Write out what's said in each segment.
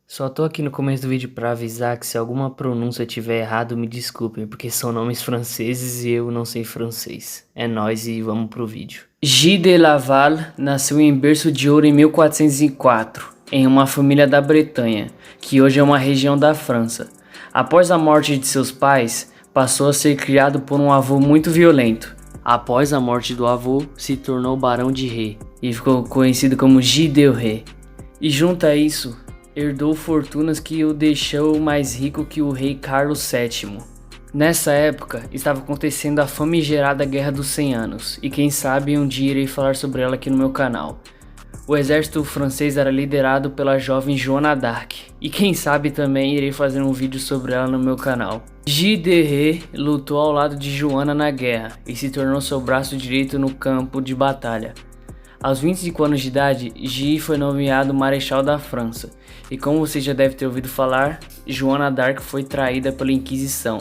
Só tô aqui no começo do vídeo pra avisar que se alguma pronúncia tiver errado, me desculpem, porque são nomes franceses e eu não sei francês. É nóis e vamos pro vídeo. Guy de Laval nasceu em berço de ouro em 1404, em uma família da Bretanha, que hoje é uma região da França. Após a morte de seus pais, passou a ser criado por um avô muito violento. Após a morte do avô, se tornou barão de Ré e ficou conhecido como Guy de Ré. E junto a isso, herdou fortunas que o deixou mais rico que o rei Carlos VII. Nessa época, estava acontecendo a famigerada Guerra dos 100 Anos, e quem sabe um dia irei falar sobre ela aqui no meu canal. O exército francês era liderado pela jovem Joana d'Arc, e quem sabe também irei fazer um vídeo sobre ela no meu canal. Guy de Ré lutou ao lado de Joana na guerra, e se tornou seu braço direito no campo de batalha. Aos 25 anos de idade, Guy foi nomeado Marechal da França, e como você já deve ter ouvido falar, Joana d'Arc foi traída pela Inquisição,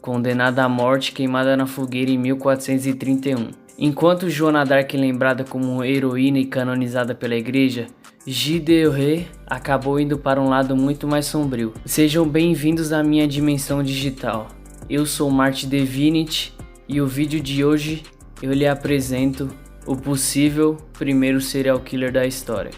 condenada à morte e queimada na fogueira em 1431. Enquanto Joana d'Arc é lembrada como heroína e canonizada pela igreja, Guy de Ré acabou indo para um lado muito mais sombrio. Sejam bem-vindos à minha dimensão digital. Eu sou Marty Devinity e o vídeo de hoje eu lhe apresento o possível primeiro serial killer da história.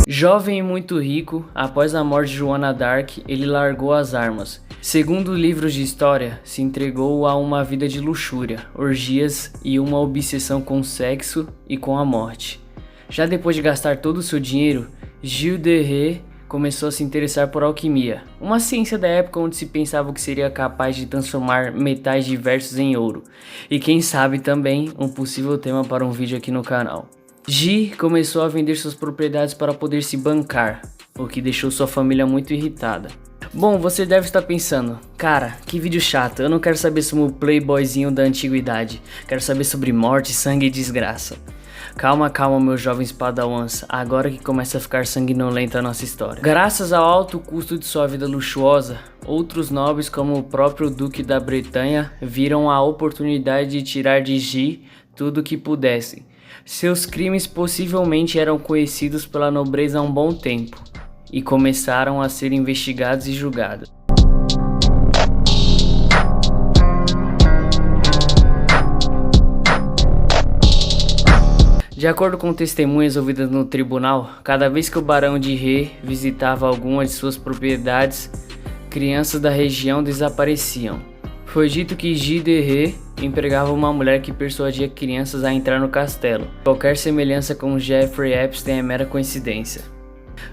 Jovem e muito rico, após a morte de Joana d'Arc, ele largou as armas. Segundo livros de história, se entregou a uma vida de luxúria, orgias e uma obsessão com o sexo e com a morte. Já depois de gastar todo o seu dinheiro, Guy de Ré começou a se interessar por alquimia, uma ciência da época onde se pensava que seria capaz de transformar metais diversos em ouro, e quem sabe também um possível tema para um vídeo aqui no canal. Guy começou a vender suas propriedades para poder se bancar, o que deixou sua família muito irritada. Bom, você deve estar pensando, cara, que vídeo chato, eu não quero saber sobre o playboyzinho da antiguidade, quero saber sobre morte, sangue e desgraça. Calma, meus jovens padawans, agora que começa a ficar sanguinolenta a nossa história. Graças ao alto custo de sua vida luxuosa, outros nobres como o próprio Duque da Bretanha viram a oportunidade de tirar de Guy tudo o que pudessem. Seus crimes possivelmente eram conhecidos pela nobreza há um bom tempo, e começaram a ser investigados e julgados. De acordo com testemunhas ouvidas no tribunal, cada vez que o barão de Ré visitava alguma de suas propriedades, crianças da região desapareciam. Foi dito que Guy de Ré empregava uma mulher que persuadia crianças a entrar no castelo. Qualquer semelhança com Jeffrey Epstein é mera coincidência.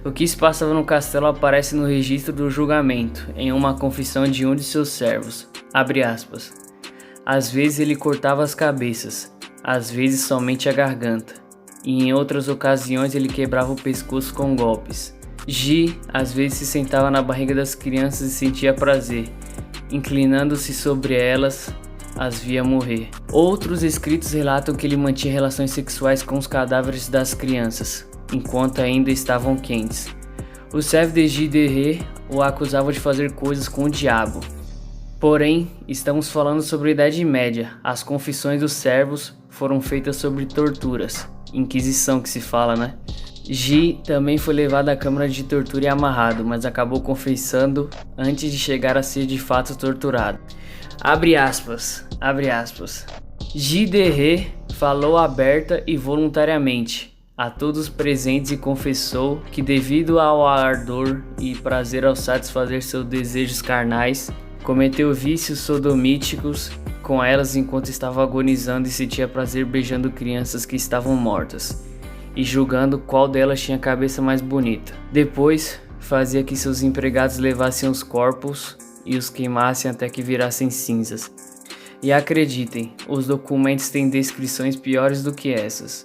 O que se passava no castelo aparece no registro do julgamento, em uma confissão de um de seus servos. Abre aspas. Às vezes ele cortava as cabeças, às vezes somente a garganta, e em outras ocasiões ele quebrava o pescoço com golpes. Guy às vezes se sentava na barriga das crianças e sentia prazer, inclinando-se sobre elas, as via morrer. Outros escritos relatam que ele mantinha relações sexuais com os cadáveres das crianças, enquanto ainda estavam quentes. O servo de Guy de Ré o acusava de fazer coisas com o diabo. Porém, estamos falando sobre a Idade Média. As confissões dos servos foram feitas sobre torturas. Inquisição que se fala, né? Guy também foi levado à câmara de tortura e amarrado, mas acabou confessando antes de chegar a ser de fato torturado. Abre aspas. Guy de Ré falou aberta e voluntariamente a todos os presentes e confessou que devido ao ardor e prazer ao satisfazer seus desejos carnais, cometeu vícios sodomíticos com elas enquanto estava agonizando e sentia prazer beijando crianças que estavam mortas e julgando qual delas tinha a cabeça mais bonita. Depois, fazia que seus empregados levassem os corpos e os queimassem até que virassem cinzas. E acreditem, os documentos têm descrições piores do que essas.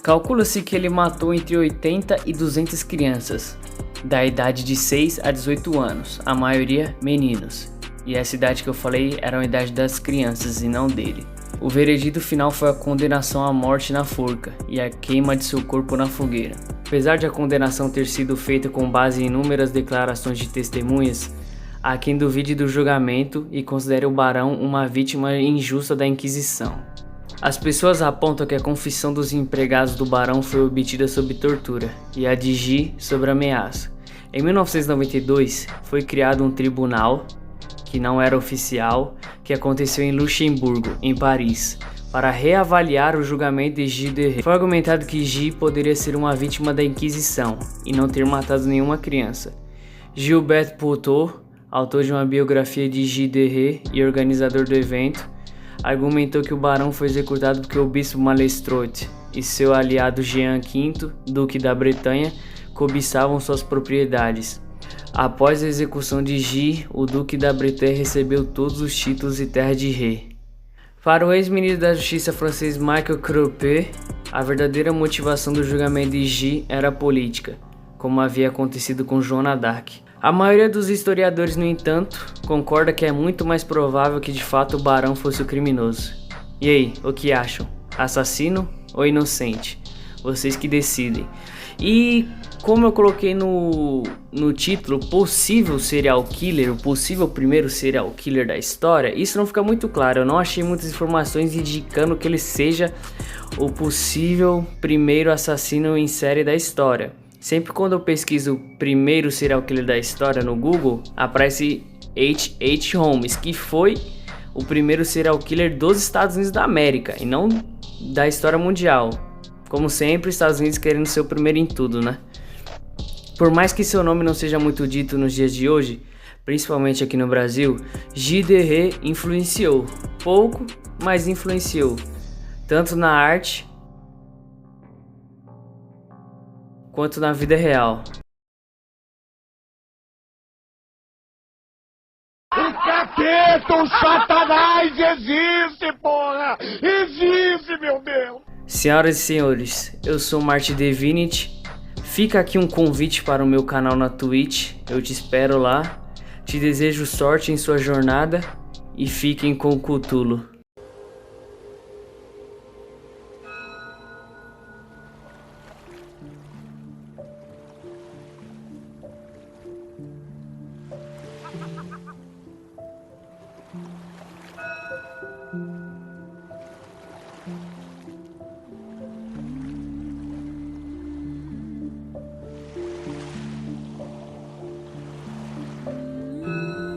Calcula-se que ele matou entre 80 e 200 crianças, da idade de 6 a 18 anos, a maioria meninos. E essa idade que eu falei era a idade das crianças e não dele. O veredito final foi a condenação à morte na forca e a queima de seu corpo na fogueira. Apesar de a condenação ter sido feita com base em inúmeras declarações de testemunhas, há quem duvide do julgamento e considere o barão uma vítima injusta da Inquisição. As pessoas apontam que a confissão dos empregados do barão foi obtida sob tortura e a de Ji sob ameaça. Em 1992, foi criado um tribunal, que não era oficial, que aconteceu em Luxemburgo, em Paris, para reavaliar o julgamento de Gilles de Rais. Foi argumentado que Gilles poderia ser uma vítima da Inquisição e não ter matado nenhuma criança. Gilbert Poutot, autor de uma biografia de Gilles de Rais e organizador do evento, argumentou que o barão foi executado porque o bispo Malestroit e seu aliado Jean V, duque da Bretanha, cobiçavam suas propriedades. Após a execução de Gilles, o duque da Bretanha recebeu todos os títulos e terras de rei. Para o ex-ministro da Justiça francês Michel Cropé, a verdadeira motivação do julgamento de Gilles era política, como havia acontecido com Joana d'Arc. A maioria dos historiadores, no entanto, concorda que é muito mais provável que de fato o barão fosse o criminoso. E aí, o que acham? Assassino ou inocente? Vocês que decidem. E como eu coloquei no título, possível serial killer, o possível primeiro serial killer da história, isso não fica muito claro. Eu não achei muitas informações indicando que ele seja o possível primeiro assassino em série da história. Sempre quando eu pesquiso primeiro serial killer da história no Google, aparece H.H. Holmes, que foi o primeiro serial killer dos Estados Unidos da América e não da história mundial. Como sempre, Estados Unidos querendo ser o primeiro em tudo, né? Por mais que seu nome não seja muito dito nos dias de hoje, principalmente aqui no Brasil, Gilles de Rais influenciou. Pouco, mas influenciou. Tanto na arte quanto na vida real. O capeta, o satanás existe, porra! Existe, meu Deus! Senhoras e senhores, eu sou Marty Divinity. Fica aqui um convite para o meu canal na Twitch. Eu te espero lá. Te desejo sorte em sua jornada e fiquem com o Cthulhu.